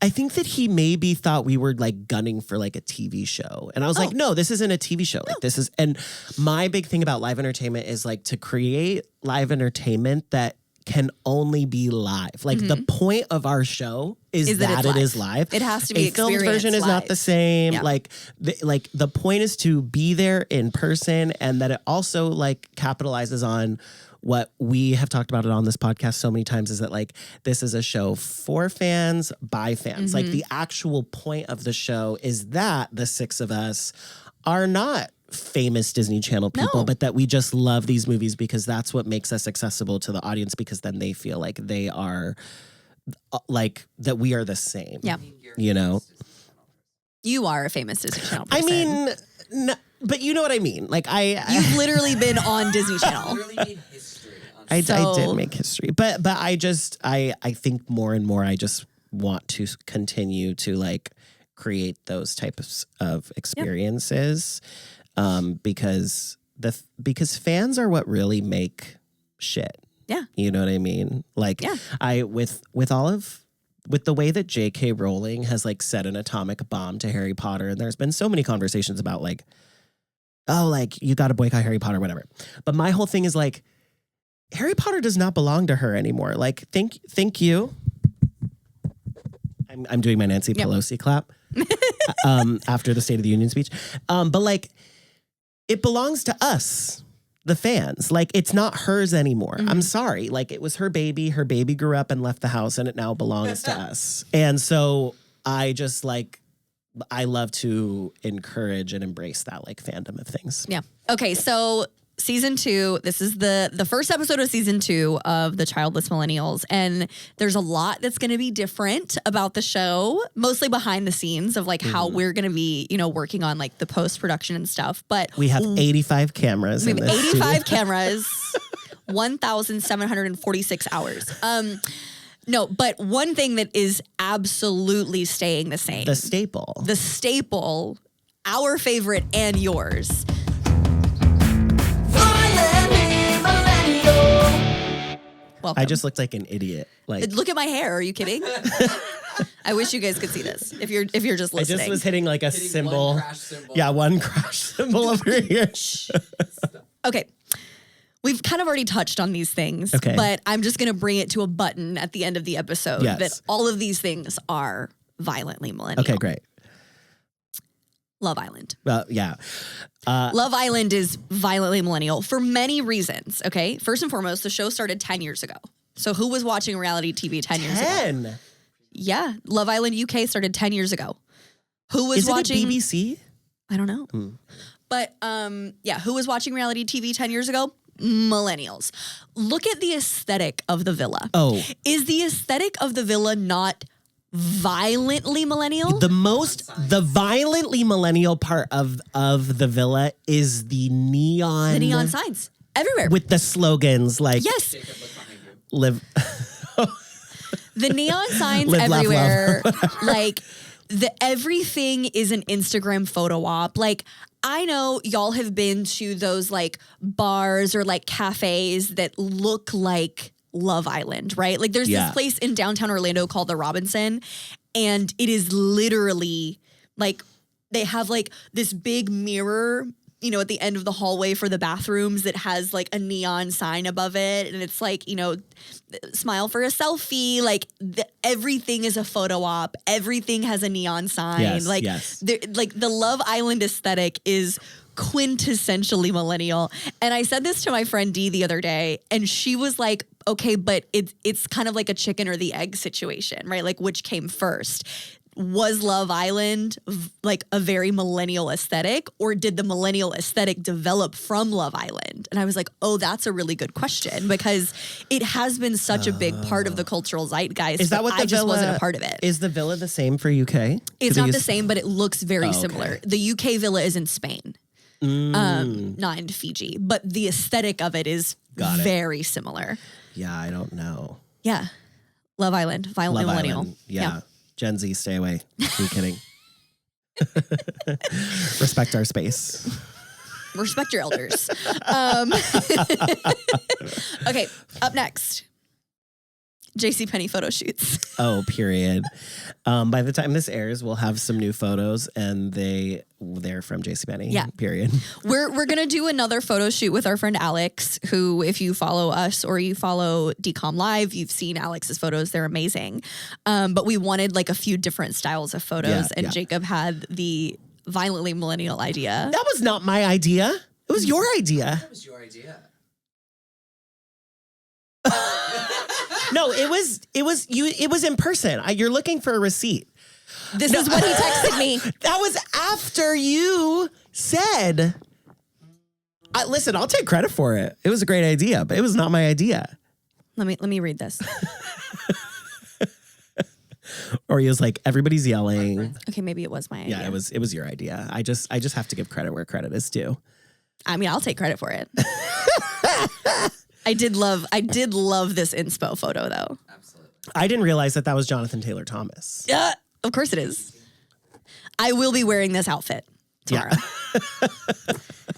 I think that he maybe thought we were like gunning for like a TV show. And I was like, no, this isn't a TV show. Like this is, and my big thing about live entertainment is like to create live entertainment that can only be live. Like the point of our show is that it is live. It has to be a filmed version is not the same. Yeah. Like the point is to be there in person, and that it also like capitalizes on what we have talked about it on this podcast so many times, is that like this is a show for fans by fans. Like the actual point of the show is that the six of us are not famous Disney Channel people, but that we just love these movies because that's what makes us accessible to the audience, because then they feel like they are like that we are the same. Yeah. You know? You are a famous Disney Channel person. I mean, no, but you know what I mean? Like you've literally been on Disney Channel. Literally made history. I did make history, but I think more and more I just want to continue to like create those types of experiences. Because fans are what really make shit. Yeah. You know what I mean? Like with the way that J.K. Rowling has like set an atomic bomb to Harry Potter, and there's been so many conversations about like, oh, like you got to boycott Harry Potter, whatever. But my whole thing is like, Harry Potter does not belong to her anymore. Like, thank you. I'm doing my Nancy Pelosi clap after the State of the Union speech. But like, it belongs to us, the fans. Like, it's not hers anymore. I'm sorry. Like, it was her baby. Her baby grew up and left the house, and it now belongs to us. And so I just like, I love to encourage and embrace that like fandom of things. Yeah. Okay. So season 2, this is the first episode of season 2 of the Childless Millennials, and there's a lot that's going to be different about the show, mostly behind the scenes of like how we're going to be, working on like the post-production and stuff. But we have 85 cameras. We have 85 cameras, 1,746 hours. No, but one thing that is absolutely staying the same. The staple, our favorite and yours. Welcome. I just looked like an idiot. Like, look at my hair. Are you kidding? I wish you guys could see this. If you're just listening, I just was hitting like a symbol. One crash symbol. Yeah, one crash symbol over here. Okay. We've kind of already touched on these things, but I'm just going to bring it to a button at the end of the episode that all of these things are violently millennial. Okay, great. Love Island. Yeah. Love Island is violently millennial for many reasons, okay? First and foremost, the show started 10 years ago. So who was watching reality TV 10 years ago? 10? Yeah. Love Island UK started 10 years ago. Who was watching? It BBC? I don't know. But who was watching reality TV 10 years ago? Millennials. Look at the aesthetic of the villa. Oh. Is the aesthetic of the villa not violently millennial? The violently millennial part of the villa is the neon signs everywhere with the slogans like yes, live the neon signs live, everywhere. Laugh, love. Like everything is an Instagram photo op. Like, I know y'all have been to those like bars or like cafes that look like Love Island, right? Like there's this place in downtown Orlando called the Robinson, and it is literally like they have like this big mirror, you know, at the end of the hallway for the bathrooms that has like a neon sign above it. And it's like, you know, smile for a selfie. Like everything is a photo op. Everything has a neon sign. Yes, like, yes. Like the Love Island aesthetic is quintessentially millennial. And I said this to my friend Dee the other day, and she was like, okay, but it's kind of like a chicken or the egg situation, right? Like which came first? Was Love Island like a very millennial aesthetic, or did the millennial aesthetic develop from Love Island? And I was like, oh, that's a really good question, because it has been such a big part of the cultural zeitgeist. Is that what I just wasn't a part of it. Is the villa the same for UK? It's not the same, but it looks very similar. The UK villa is in Spain, not in Fiji, but the aesthetic of it is very similar. Yeah, I don't know. Yeah. Love Island, violently Love millennial. Island. Yeah. Gen Z, stay away. I'm kidding. Respect our space. Respect your elders. Okay, up next. JCPenney photo shoots. Oh, period. By the time this airs, we'll have some new photos, and they're from JCPenney. Yeah. Period. We're gonna do another photo shoot with our friend Alex, who, if you follow us or you follow DCOM Live, you've seen Alex's photos. They're amazing. But we wanted like a few different styles of photos, and Jacob had the violently millennial idea. That was not my idea. It was your idea. That was your idea. No, it was you. It was in person. You're looking for a receipt. This is what he texted me. That was after you said. Listen, I'll take credit for it. It was a great idea, but it was not my idea. Let me read this. Or he was like, everybody's yelling. Okay, maybe it was my idea. Yeah, it was your idea. I just have to give credit where credit is due. I mean, I'll take credit for it. I did love this inspo photo though. Absolutely. I didn't realize that was Jonathan Taylor Thomas. Yeah, of course it is. I will be wearing this outfit tomorrow. Yeah.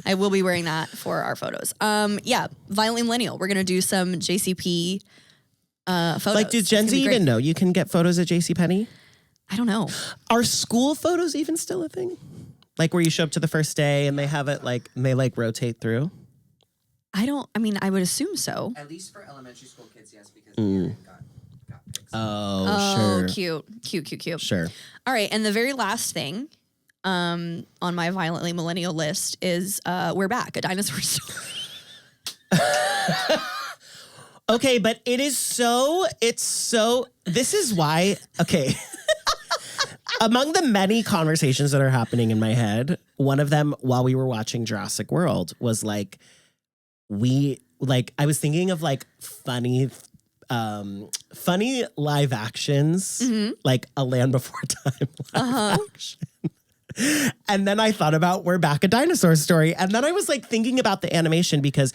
I will be wearing that for our photos. Yeah, violently millennial. We're gonna do some JCP photos. Like, did Gen Z even know you can get photos at JCPenney? I don't know. Are school photos even still a thing? Like where you show up to the first day and they have it like, and they like rotate through? I mean, I would assume so. At least for elementary school kids, yes, because Aaron got pics. Oh, sure. Cute. Sure. All right, and the very last thing on my violently millennial list is we're back, a dinosaur story. Okay, but it's so, this is why, okay. Among the many conversations that are happening in my head, one of them while we were watching Jurassic World was like, I was thinking of like funny live actions, like A Land Before Time live action. And then I thought about We're Back, a Dinosaur Story. And then I was like thinking about the animation, because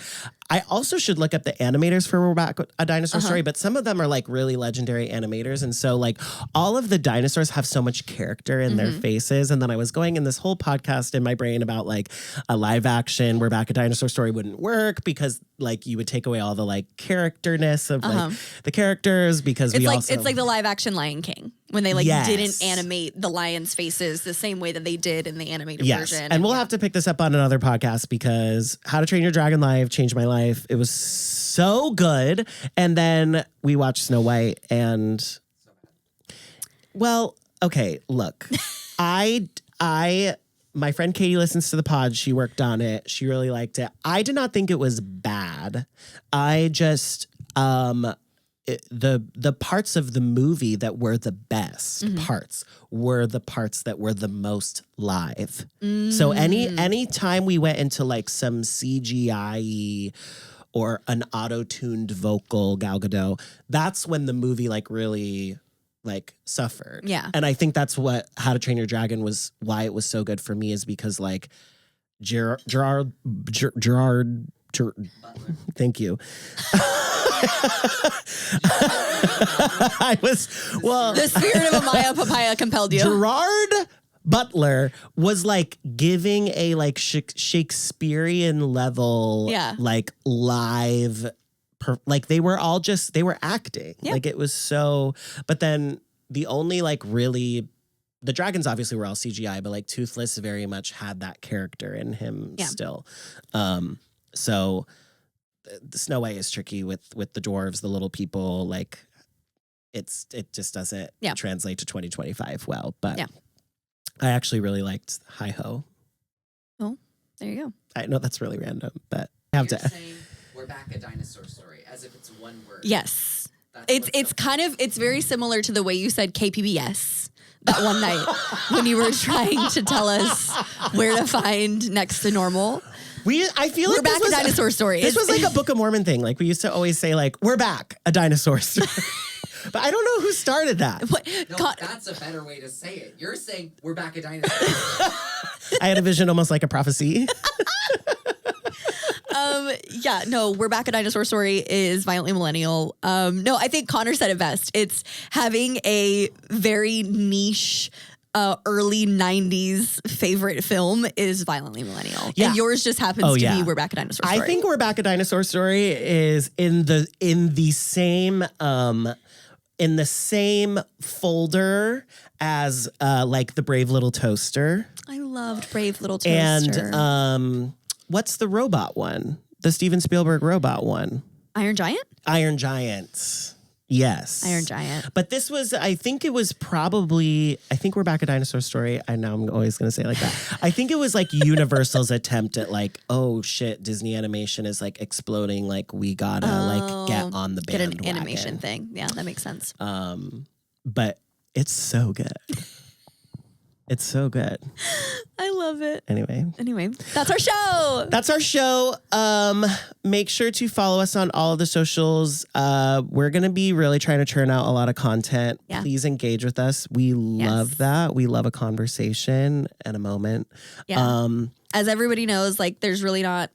I also should look up the animators for We're Back, a Dinosaur Story, but some of them are like really legendary animators. And so like all of the dinosaurs have so much character in their faces. And then I was going in this whole podcast in my brain about like a live action We're Back, a Dinosaur Story wouldn't work, because like you would take away all the like characterness of like the characters, because it's like the live action Lion King, when they like didn't animate the lions' faces the same way that they did in the animated version. And we'll have to pick this up on another podcast, because How to Train Your Dragon Live changed my life. It was so good. And then we watched Snow White, and well, okay, look. My friend Katie listens to the pod. She worked on it. She really liked it. I did not think it was bad. I just the parts of the movie that were the best parts were the parts that were the most live. So any time we went into like some CGI or an auto-tuned vocal Gal Gadot, that's when the movie like really like suffered. Yeah. And I think that's what How to Train Your Dragon was, why it was so good for me, is because like Gerard thank you. The spirit of Amaya Papaya compelled you. Gerard Butler was like giving a like Shakespearean level, like live, like they were acting. Like it was so, but then the only like really the dragons obviously were all CGI, but like Toothless very much had that character in him still. So the Snow White is tricky with the dwarves, the little people. Like it just doesn't translate to 2025 well. But I actually really liked Hi Ho. Oh, there you go. I know that's really random, but I have You're to. saying we're back a dinosaur story as if it's one word. Yes. That's It's very similar to the way you said KPBS that one night when you were trying to tell us where to find Next to Normal. I feel We're like back a dinosaur story. This was like a Book of Mormon thing. Like we used to always say like, we're back a dinosaur story. But I don't know who started that. No, that's a better way to say it. You're saying we're back a dinosaur. I had a vision almost like a prophecy. We're back a dinosaur story is violently millennial. No, I think Connor said it best. It's having a very niche early 90s favorite film is violently millennial. Yeah. And yours just happens to be We're Back a Dinosaur Story. I think We're Back a Dinosaur Story is in the same folder as like The Brave Little Toaster. I loved Brave Little Toaster. And what's the robot one? The Steven Spielberg robot one. Iron Giant? Iron Giant. Yes. Iron Giant. But this was, I think We're Back a Dinosaur Story. I know I'm always going to say it like that. I think it was like Universal's attempt at like, oh shit, Disney animation is like exploding. Like we gotta like get on the bandwagon. Get an animation thing. Yeah, that makes sense. But it's so good. It's so good. I love it. Anyway, that's our show. That's our show. Make sure to follow us on all of the socials. We're going to be really trying to churn out a lot of content. Yeah. Please engage with us. We love that. We love a conversation and a moment. Yeah. As everybody knows, like there's really not,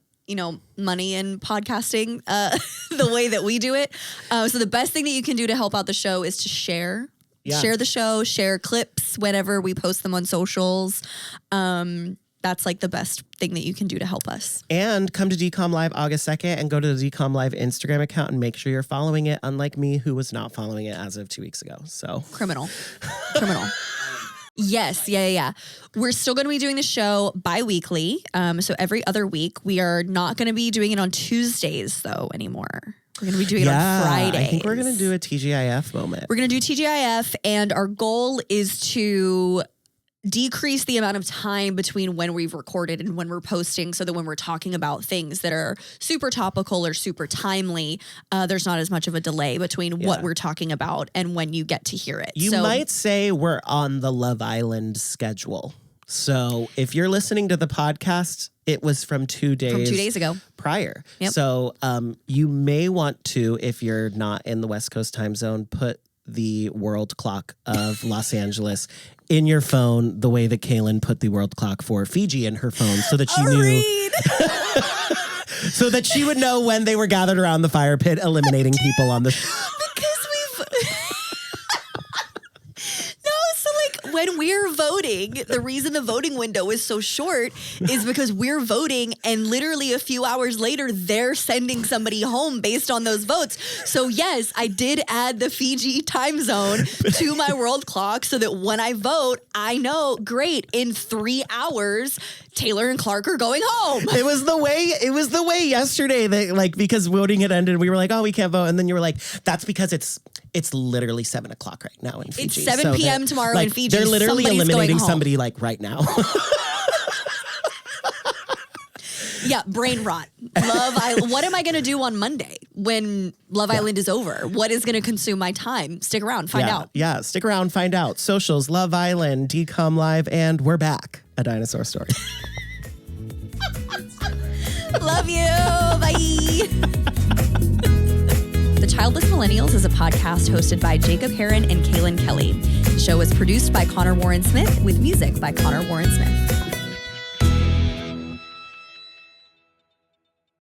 money in podcasting the way that we do it. So the best thing that you can do to help out the show is to share. Yeah. Share the show, share clips whenever we post them on socials. That's like the best thing that you can do to help us. And come to DCOM Live August 2nd and go to the DCOM Live Instagram account and make sure you're following it, unlike me, who was not following it as of 2 weeks ago. So Criminal. Yes. Yeah. We're still going to be doing the show bi-weekly. So every other week. We are not going to be doing it on Tuesdays, though, anymore. We're going to be doing it on Fridays. I think we're going to do a TGIF moment. We're going to do TGIF, and our goal is to decrease the amount of time between when we've recorded and when we're posting so that when we're talking about things that are super topical or super timely, there's not as much of a delay between what we're talking about and when you get to hear it. You might say we're on the Love Island schedule. So if you're listening to the podcast, it was from 2 days ago prior. Yep. So you may want to, if you're not in the West Coast time zone, put the world clock of Los Angeles in your phone the way that Kalen put the world clock for Fiji in her phone so that she knew. So that she would know when they were gathered around the fire pit eliminating people on the when we're voting, the reason the voting window is so short is because we're voting and literally a few hours later, they're sending somebody home based on those votes. So yes, I did add the Fiji time zone to my world clock so that when I vote, I know, great, in 3 hours, Taylor and Clark are going home. It was the way yesterday that like, because voting had ended, we were like, oh, we can't vote. And then you were like, that's because it's literally 7 o'clock right now in Fiji. It's 7 p.m. tomorrow in Fiji. They're literally Somebody's eliminating going somebody like right now. Yeah, brain rot. Love Island. What am I going to do on Monday when Love Island is over? What is going to consume my time? Stick around, find out. Yeah, stick around, find out. Socials, Love Island, DCOM Live, and we're back. A Dinosaur Story. Love you. Bye. The Childless Millennials is a podcast hosted by Jacob Heron and Kalen Kelly. The show is produced by Connor Warren Smith with music by Connor Warren Smith.